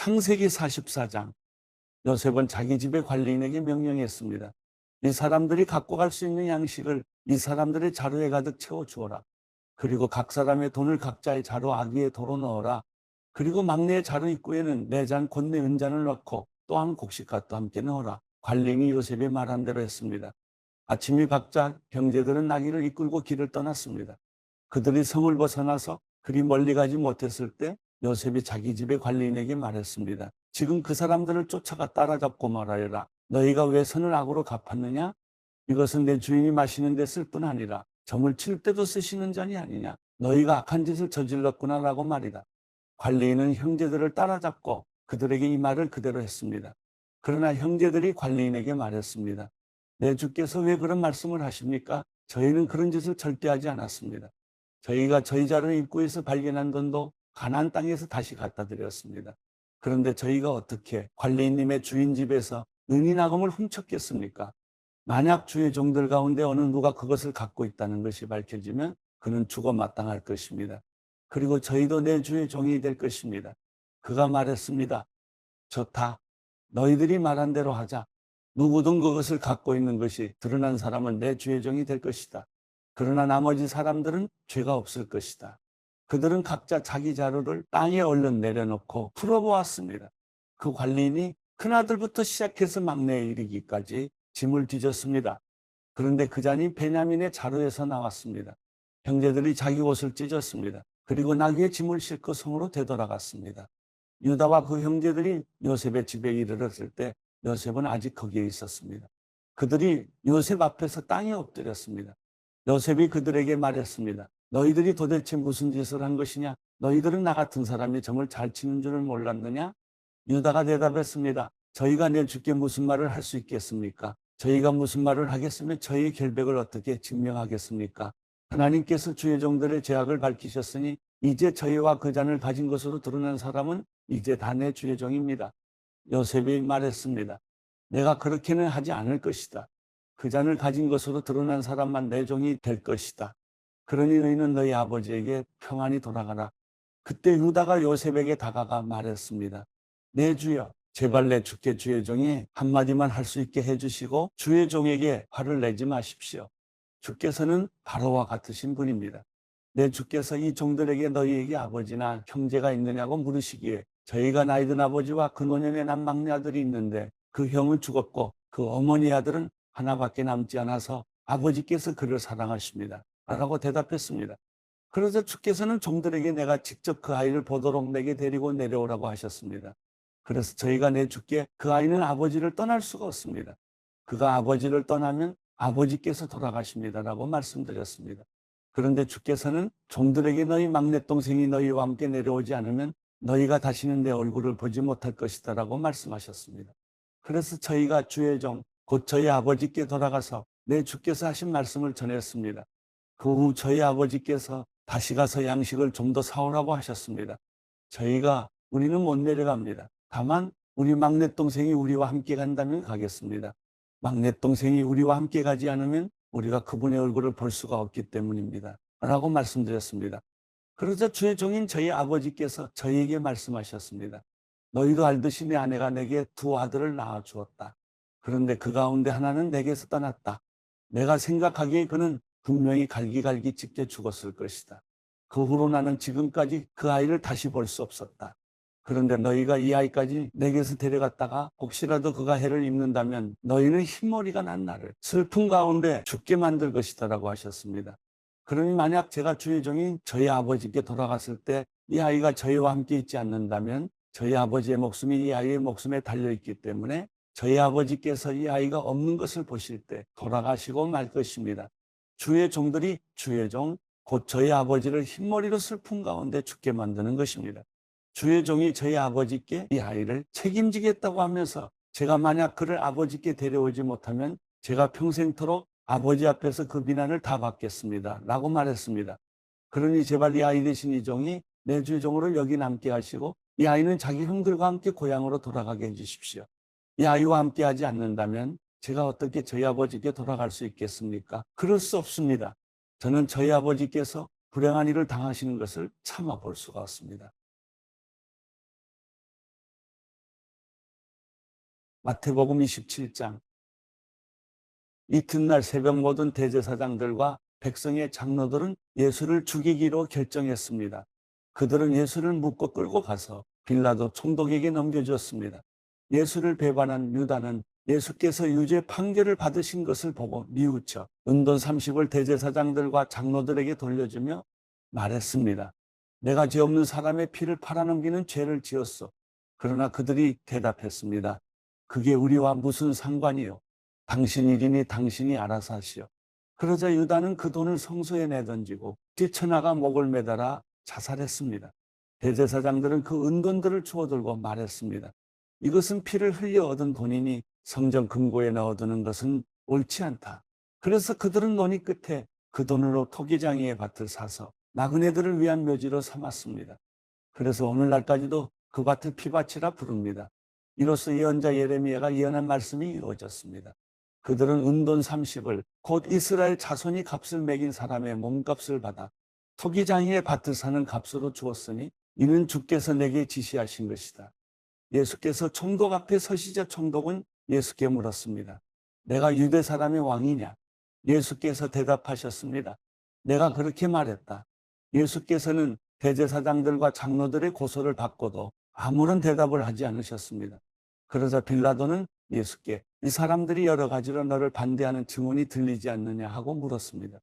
창세기 44장. 요셉은 자기 집의 관리인에게 명령했습니다. 이 사람들이 갖고 갈 수 있는 양식을 이 사람들의 자루에 가득 채워 주어라. 그리고 각 사람의 돈을 각자의 자루 아귀에 도로 넣어라. 그리고 막내의 자루 입구에는 네 잔 곧 네 은잔을 넣고 또한 곡식과 또 함께 넣어라. 관리인이 요셉이 말한 대로 했습니다. 아침이 밝자 형제들은 나귀를 이끌고 길을 떠났습니다. 그들이 성을 벗어나서 그리 멀리 가지 못했을 때 요셉이 자기 집의 관리인에게 말했습니다. 지금 그 사람들을 쫓아가 따라잡고 말하여라. 너희가 왜 선을 악으로 갚았느냐? 이것은 내 주인이 마시는 데 쓸 뿐 아니라 점을 칠 때도 쓰시는 잔이 아니냐? 너희가 악한 짓을 저질렀구나라고 말이다. 관리인은 형제들을 따라잡고 그들에게 이 말을 그대로 했습니다. 그러나 형제들이 관리인에게 말했습니다. 내 주께서 왜 그런 말씀을 하십니까? 저희는 그런 짓을 절대 하지 않았습니다. 저희가 저희 자료 입구에서 발견한 돈도 가나안 땅에서 다시 갖다 드렸습니다. 그런데 저희가 어떻게 관리인님의 주인 집에서 은인아금을 훔쳤겠습니까? 만약 주의 종들 가운데 어느 누가 그것을 갖고 있다는 것이 밝혀지면 그는 죽어 마땅할 것입니다. 그리고 저희도 내 주의 종이 될 것입니다. 그가 말했습니다. 좋다. 너희들이 말한 대로 하자. 누구든 그것을 갖고 있는 것이 드러난 사람은 내 주의 종이 될 것이다. 그러나 나머지 사람들은 죄가 없을 것이다. 그들은 각자 자기 자루를 땅에 얼른 내려놓고 풀어보았습니다. 그 관리인이 큰아들부터 시작해서 막내에 이르기까지 짐을 뒤졌습니다. 그런데 그 잔이 베냐민의 자루에서 나왔습니다. 형제들이 자기 옷을 찢었습니다. 그리고 나귀의 짐을 싣고 성으로 되돌아갔습니다. 유다와 그 형제들이 요셉의 집에 이르렀을 때 요셉은 아직 거기에 있었습니다. 그들이 요셉 앞에서 땅에 엎드렸습니다. 요셉이 그들에게 말했습니다. 너희들이 도대체 무슨 짓을 한 것이냐? 너희들은 나 같은 사람이 점을 잘 치는 줄을 몰랐느냐? 유다가 대답했습니다. 저희가 내 주께 무슨 말을 할 수 있겠습니까? 저희가 무슨 말을 하겠으면 저희의 결백을 어떻게 증명하겠습니까? 하나님께서 주의 종들의 죄악을 밝히셨으니 이제 저희와 그 잔을 가진 것으로 드러난 사람은 이제 다 내 주의 종입니다. 요셉이 말했습니다. 내가 그렇게는 하지 않을 것이다. 그 잔을 가진 것으로 드러난 사람만 내 종이 될 것이다. 그러니 너희는 너희 아버지에게 평안히 돌아가라. 그때 유다가 요셉에게 다가가 말했습니다. 내 주여, 제발 내 주께 주의 종이 한마디만 할 수 있게 해주시고 주의 종에게 화를 내지 마십시오. 주께서는 바로와 같으신 분입니다. 내 주께서 이 종들에게 너희에게 아버지나 형제가 있느냐고 물으시기에 저희가 나이든 아버지와 그 노년에 난 막내 아들이 있는데 그 형은 죽었고 그 어머니 아들은 하나밖에 남지 않아서 아버지께서 그를 사랑하십니다. 라고 대답했습니다. 그래서 주께서는 종들에게 내가 직접 그 아이를 보도록 내게 데리고 내려오라고 하셨습니다. 그래서 저희가 내 주께 그 아이는 아버지를 떠날 수가 없습니다. 그가 아버지를 떠나면 아버지께서 돌아가십니다라고 말씀드렸습니다. 그런데 주께서는 종들에게 너희 막내 동생이 너희와 함께 내려오지 않으면 너희가 다시는 내 얼굴을 보지 못할 것이다라고 말씀하셨습니다. 그래서 저희가 주의 종, 곧 저희 아버지께 돌아가서 내 주께서 하신 말씀을 전했습니다. 그 후 저희 아버지께서 다시 가서 양식을 좀 더 사오라고 하셨습니다. 우리는 못 내려갑니다. 다만 우리 막내 동생이 우리와 함께 간다면 가겠습니다. 막내 동생이 우리와 함께 가지 않으면 우리가 그분의 얼굴을 볼 수가 없기 때문입니다. 라고 말씀드렸습니다. 그러자 주의 종인 저희 아버지께서 저희에게 말씀하셨습니다. 너희도 알듯이 내 아내가 내게 두 아들을 낳아 주었다. 그런데 그 가운데 하나는 내게서 떠났다. 내가 생각하기에 그는 분명히 갈기갈기 찢겨 죽었을 것이다. 그 후로 나는 지금까지 그 아이를 다시 볼 수 없었다. 그런데 너희가 이 아이까지 내게서 데려갔다가 혹시라도 그가 해를 입는다면 너희는 흰머리가 난 나를 슬픔 가운데 죽게 만들 것이다라고 하셨습니다. 그러니 만약 제가 주의 종인 저희 아버지께 돌아갔을 때 이 아이가 저희와 함께 있지 않는다면 저희 아버지의 목숨이 이 아이의 목숨에 달려있기 때문에 저희 아버지께서 이 아이가 없는 것을 보실 때 돌아가시고 말 것입니다. 주의 종들이 주의 종, 곧 저희 아버지를 흰머리로 슬픔 가운데 죽게 만드는 것입니다. 주의 종이 저희 아버지께 이 아이를 책임지겠다고 하면서 제가 만약 그를 아버지께 데려오지 못하면 제가 평생토록 아버지 앞에서 그 비난을 다 받겠습니다. 라고 말했습니다. 그러니 제발 이 아이 대신 이 종이 내 주의 종으로 여기 남게 하시고 이 아이는 자기 형들과 함께 고향으로 돌아가게 해주십시오. 이 아이와 함께 하지 않는다면 제가 어떻게 저희 아버지께 돌아갈 수 있겠습니까? 그럴 수 없습니다. 저는 저희 아버지께서 불행한 일을 당하시는 것을 참아볼 수가 없습니다. 마태복음 27장. 이튿날 새벽 모든 대제사장들과 백성의 장로들은 예수를 죽이기로 결정했습니다. 그들은 예수를 묶고 끌고 가서 빌라도 총독에게 넘겨주었습니다. 예수를 배반한 유다는 예수께서 유죄 판결을 받으신 것을 보고 뉘우쳐 은돈 30을 대제사장들과 장로들에게 돌려주며 말했습니다. 내가 죄 없는 사람의 피를 팔아넘기는 죄를 지었소. 그러나 그들이 대답했습니다. 그게 우리와 무슨 상관이요? 당신 일이니 당신이 알아서 하시오. 그러자 유다는 그 돈을 성소에 내던지고 뛰쳐나가 목을 매달아 자살했습니다. 대제사장들은 그 은돈들을 주워들고 말했습니다. 이것은 피를 흘려 얻은 돈이니 성전 금고에 넣어두는 것은 옳지 않다. 그래서 그들은 논의 끝에 그 돈으로 토기장이의 밭을 사서 나그네들을 위한 묘지로 삼았습니다. 그래서 오늘날까지도 그 밭을 피밭이라 부릅니다. 이로써 예언자 예레미야가 예언한 말씀이 이루어졌습니다. 그들은 은돈 30을 곧 이스라엘 자손이 값을 매긴 사람의 몸값을 받아 토기장이의 밭을 사는 값으로 주었으니 이는 주께서 내게 지시하신 것이다. 예수께서 총독 앞에 서시자 총독은 예수께 물었습니다. 내가 유대 사람의 왕이냐? 예수께서 대답하셨습니다. 내가 그렇게 말했다. 예수께서는 대제사장들과 장로들의 고소를 받고도 아무런 대답을 하지 않으셨습니다. 그러자 빌라도는 예수께 이 사람들이 여러 가지로 너를 반대하는 증언이 들리지 않느냐 하고 물었습니다.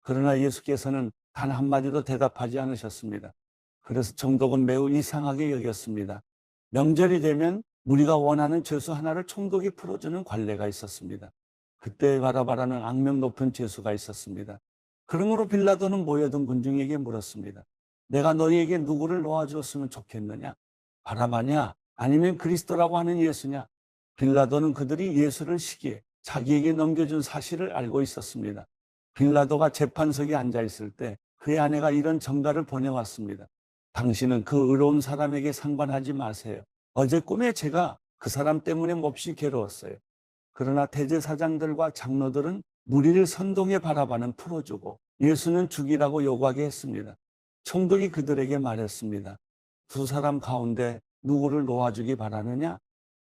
그러나 예수께서는 단 한마디도 대답하지 않으셨습니다. 그래서 총독은 매우 이상하게 여겼습니다. 명절이 되면 우리가 원하는 죄수 하나를 총독이 풀어주는 관례가 있었습니다. 그때 바라바라는 악명 높은 죄수가 있었습니다. 그러므로 빌라도는 모여든 군중에게 물었습니다. 내가 너희에게 누구를 놓아주었으면 좋겠느냐? 바라바냐? 아니면 그리스도라고 하는 예수냐? 빌라도는 그들이 예수를 시기에 자기에게 넘겨준 사실을 알고 있었습니다. 빌라도가 재판석에 앉아 있을 때 그의 아내가 이런 전가를 보내왔습니다. 당신은 그 의로운 사람에게 상관하지 마세요. 어제 꿈에 제가 그 사람 때문에 몹시 괴로웠어요. 그러나 대제사장들과 장로들은 무리를 선동해 바라바는 풀어주고 예수는 죽이라고 요구하게 했습니다. 총독이 그들에게 말했습니다. 두 사람 가운데 누구를 놓아주기 바라느냐?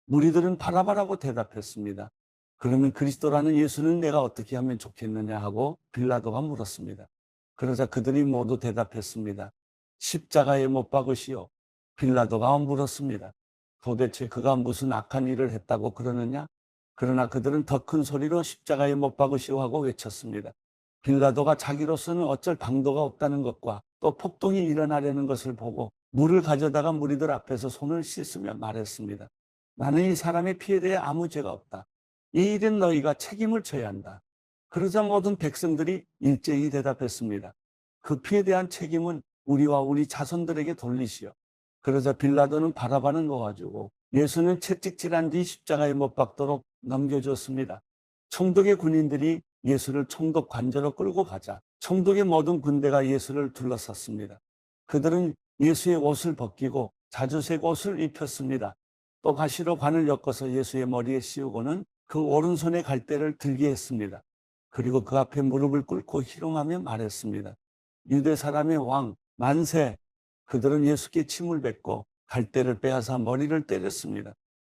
무리들은 바라바라고 대답했습니다. 그러면 그리스도라는 예수는 내가 어떻게 하면 좋겠느냐 하고 빌라도가 물었습니다. 그러자 그들이 모두 대답했습니다. 십자가에 못 박으시오. 빌라도가 물었습니다. 도대체 그가 무슨 악한 일을 했다고 그러느냐? 그러나 그들은 더 큰 소리로 십자가에 못 박으시오 하고 외쳤습니다. 빌라도가 자기로서는 어쩔 방도가 없다는 것과 또 폭동이 일어나려는 것을 보고 물을 가져다가 무리들 앞에서 손을 씻으며 말했습니다. 나는 이 사람의 피에 대해 아무 죄가 없다. 이 일은 너희가 책임을 져야 한다. 그러자 모든 백성들이 일제히 대답했습니다. 그 피에 대한 책임은 우리와 우리 자손들에게 돌리시오. 그러자 빌라도는 바라바는 놓아주고 예수는 채찍질한 뒤 십자가에 못 박도록 넘겨줬습니다. 총독의 군인들이 예수를 총독 관저로 끌고 가자 총독의 모든 군대가 예수를 둘러쌌습니다. 그들은 예수의 옷을 벗기고 자주색 옷을 입혔습니다. 또 가시로 관을 엮어서 예수의 머리에 씌우고는 그 오른손에 갈대를 들게 했습니다. 그리고 그 앞에 무릎을 꿇고 희롱하며 말했습니다. 유대 사람의 왕 만세. 그들은 예수께 침을 뱉고 갈대를 빼앗아 머리를 때렸습니다.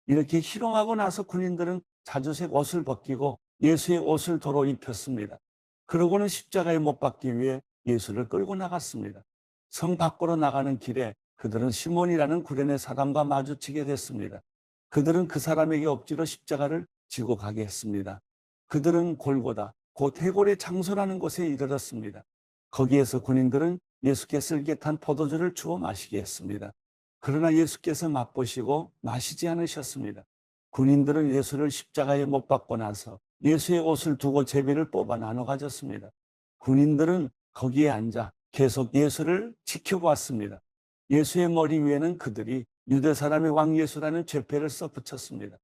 이렇게 희롱하고 나서 군인들은 자주색 옷을 벗기고 예수의 옷을 도로 입혔습니다. 그러고는 십자가에 못 박기 위해 예수를 끌고 나갔습니다. 성 밖으로 나가는 길에 그들은 시몬이라는 구레네 사람과 마주치게 됐습니다. 그들은 그 사람에게 억지로 십자가를 지고 가게 했습니다. 그들은 골고다 곧 해골의 장소라는 곳에 이르렀습니다. 거기에서 군인들은 예수께 쓸개탄 포도주를 주어 마시게 했습니다. 그러나 예수께서 맛보시고 마시지 않으셨습니다. 군인들은 예수를 십자가에 못 박고 나서 예수의 옷을 두고 제비를 뽑아 나눠 가졌습니다. 군인들은 거기에 앉아 계속 예수를 지켜보았습니다. 예수의 머리 위에는 그들이 유대 사람의 왕 예수라는 죄패를 써붙였습니다.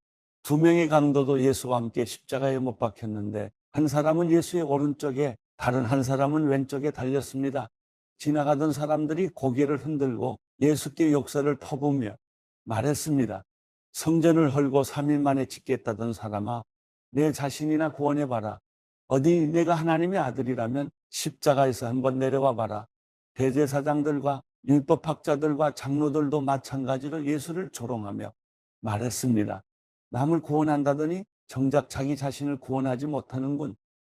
두 명의 강도도 예수와 함께 십자가에 못 박혔는데 한 사람은 예수의 오른쪽에 다른 한 사람은 왼쪽에 달렸습니다. 지나가던 사람들이 고개를 흔들고 예수께 욕설을 퍼부으며 말했습니다. 성전을 헐고 3일 만에 짓겠다던 사람아, 내 자신이나 구원해봐라. 어디 내가 하나님의 아들이라면 십자가에서 한번 내려와 봐라. 대제사장들과 율법학자들과 장로들도 마찬가지로 예수를 조롱하며 말했습니다. 남을 구원한다더니 정작 자기 자신을 구원하지 못하는군.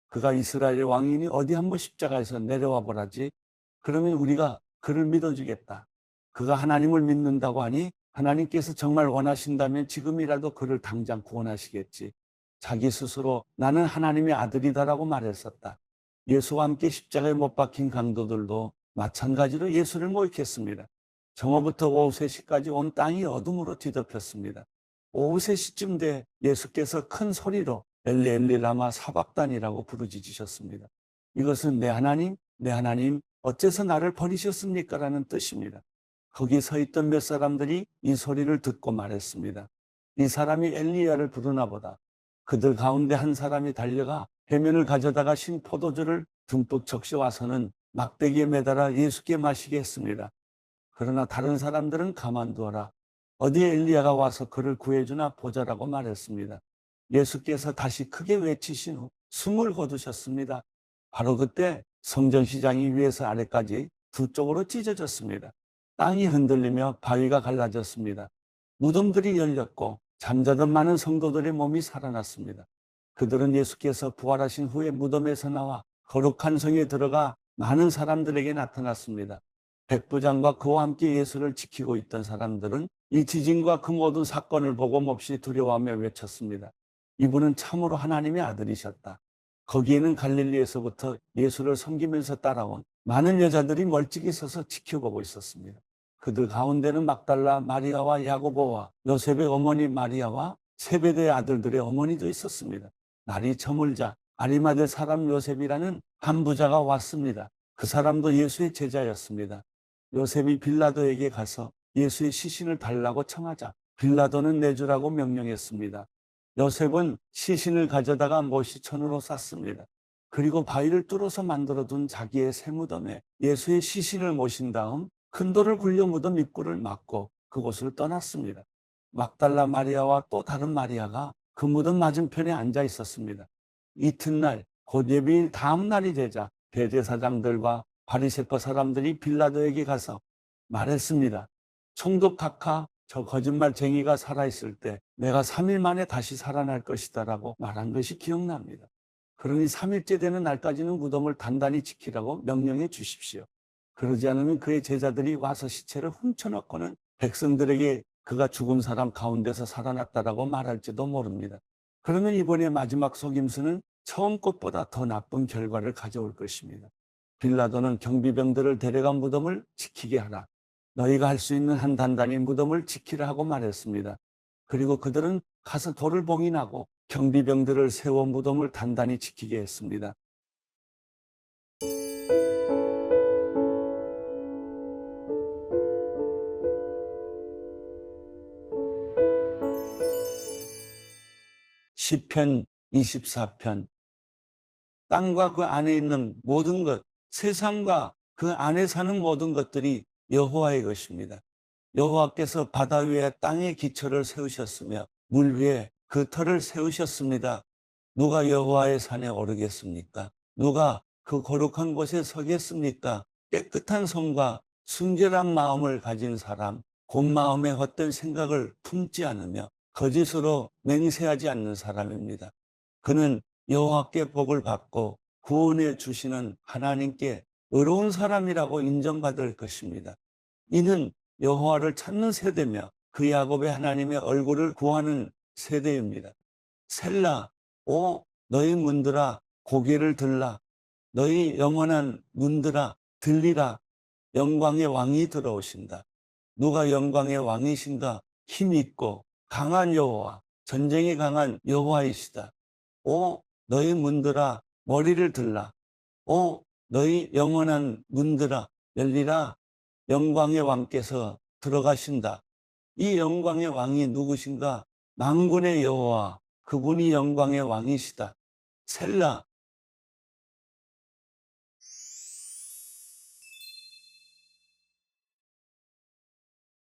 그가 이스라엘의 왕이니 어디 한번 십자가에서 내려와 보라지. 그러면 우리가 그를 믿어주겠다. 그가 하나님을 믿는다고 하니 하나님께서 정말 원하신다면 지금이라도 그를 당장 구원하시겠지. 자기 스스로 나는 하나님의 아들이다라고 말했었다. 예수와 함께 십자가에 못 박힌 강도들도 마찬가지로 예수를 모욕했습니다. 정오부터 오후 3시까지 온 땅이 어둠으로 뒤덮였습니다. 오후 3시쯤 돼 예수께서 큰 소리로 엘리 엘리 라마 사박단이라고 부르짖으셨습니다. 이것은 내 하나님, 내 하나님, 어째서 나를 버리셨습니까? 라는 뜻입니다. 거기 서 있던 몇 사람들이 이 소리를 듣고 말했습니다. 이 사람이 엘리야를 부르나 보다. 그들 가운데 한 사람이 달려가 해면을 가져다가 신 포도주를 듬뿍 적셔와서는 막대기에 매달아 예수께 마시게 했습니다. 그러나 다른 사람들은 가만두어라. 어디 엘리야가 와서 그를 구해주나 보자라고 말했습니다. 예수께서 다시 크게 외치신 후 숨을 거두셨습니다. 바로 그때 성전시장이 위에서 아래까지 두 쪽으로 찢어졌습니다. 땅이 흔들리며 바위가 갈라졌습니다. 무덤들이 열렸고 잠자던 많은 성도들의 몸이 살아났습니다. 그들은 예수께서 부활하신 후에 무덤에서 나와 거룩한 성에 들어가 많은 사람들에게 나타났습니다. 백부장과 그와 함께 예수를 지키고 있던 사람들은 이 지진과 그 모든 사건을 보고 몹시 두려워하며 외쳤습니다. 이분은 참으로 하나님의 아들이셨다. 거기에는 갈릴리에서부터 예수를 섬기면서 따라온 많은 여자들이 멀찍이 서서 지켜보고 있었습니다. 그들 가운데는 막달라 마리아와 야고보와 요셉의 어머니 마리아와 세베대의 아들들의 어머니도 있었습니다. 날이 저물자 아리마대 사람 요셉이라는 한 부자가 왔습니다. 그 사람도 예수의 제자였습니다. 요셉이 빌라도에게 가서 예수의 시신을 달라고 청하자 빌라도는 내주라고 명령했습니다. 요셉은 시신을 가져다가 모시천으로 쌌습니다. 그리고 바위를 뚫어서 만들어둔 자기의 새무덤에 예수의 시신을 모신 다음 큰 돌을 굴려 무덤 입구를 막고 그곳을 떠났습니다. 막달라 마리아와 또 다른 마리아가 그 무덤 맞은편에 앉아 있었습니다. 이튿날 곧 예비일 다음 날이 되자 대제사장들과 바리새파 사람들이 빌라도에게 가서 말했습니다. 총독각하, 저 거짓말쟁이가 살아있을 때 내가 3일 만에 다시 살아날 것이다라고 말한 것이 기억납니다. 그러니 3일째 되는 날까지는 무덤을 단단히 지키라고 명령해 주십시오. 그러지 않으면 그의 제자들이 와서 시체를 훔쳐놓고는 백성들에게 그가 죽은 사람 가운데서 살아났다라고 말할지도 모릅니다. 그러면 이번에 마지막 속임수는 처음 것보다 더 나쁜 결과를 가져올 것입니다. 빌라도는 경비병들을 데려간 무덤을 지키게 하라. 너희가 할 수 있는 한 단단히 무덤을 지키라 하고 말했습니다. 그리고 그들은 가서 돌을 봉인하고 경비병들을 세워 무덤을 단단히 지키게 했습니다. 시편 24편. 땅과 그 안에 있는 모든 것, 세상과 그 안에 사는 모든 것들이 여호와의 것입니다. 여호와께서 바다 위에 땅의 기초를 세우셨으며 물 위에 그 터를 세우셨습니다. 누가 여호와의 산에 오르겠습니까? 누가 그 거룩한 곳에 서겠습니까? 깨끗한 손과 순결한 마음을 가진 사람, 곧 마음에 헛된 생각을 품지 않으며 거짓으로 맹세하지 않는 사람입니다. 그는 여호와께 복을 받고 구원해 주시는 하나님께 의로운 사람이라고 인정받을 것입니다. 이는 여호와를 찾는 세대며 그 야곱의 하나님의 얼굴을 구하는 세대입니다. 셀라, 오 너희 문들아 고개를 들라. 너희 영원한 문들아 들리라. 영광의 왕이 들어오신다. 누가 영광의 왕이신가? 힘 있고 강한 여호와, 전쟁에 강한 여호와이시다. 오 너희 문들아 머리를 들라. 오 너희 영원한 문들아 열리라. 영광의 왕께서 들어가신다. 이 영광의 왕이 누구신가? 만군의 여호와, 그분이 영광의 왕이시다. 셀라,